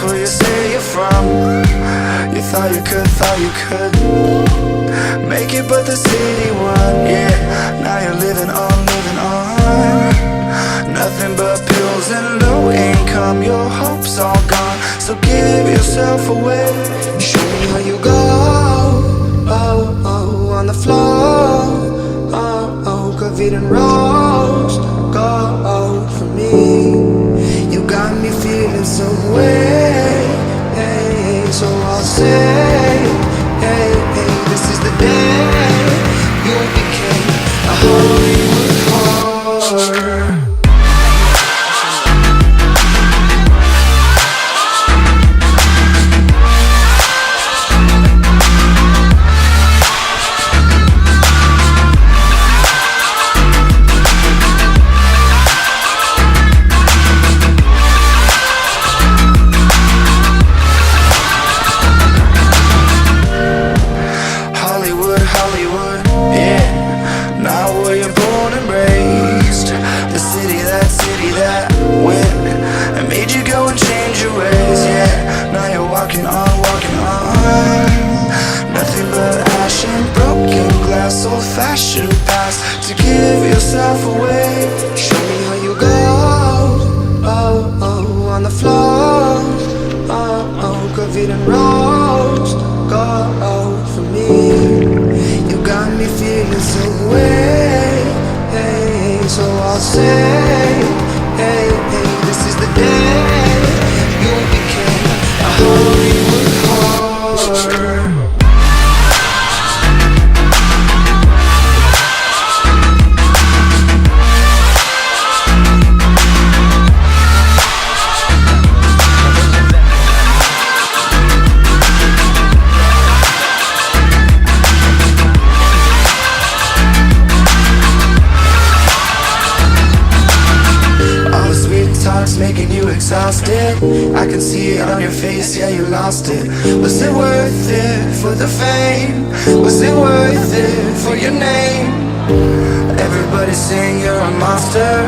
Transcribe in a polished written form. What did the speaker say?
where you say you're from. You thought you could make it, but the city won. Yeah, now you're living on. Nothing but pills and low income. Your hope's all gone, so give yourself away. Show me how you go. Oh, oh, on the floor. Oh, oh, covered in rose gold for me. You got me feeling some way. Hey, so I'll say, hey, hey, this is the day you became a Hollywood whore. Hollywood, yeah. Now where you're born and raised, the city that went and made you go and change your ways, yeah. Now you're walking on. Nothing but ash and broken glass, old-fashioned past to give yourself away. Show me how you go. Oh, oh, on the floor. Oh, oh, covered in rose gold for me. Got me feeling some way, hey, so I'll say, hey, hey, this is the day you became a Hollywood whore. Talks making you exhausted. I can see it on your face, yeah, you lost it. Was it worth it for the fame? Was it worth it for your name? Everybody's saying you're a monster.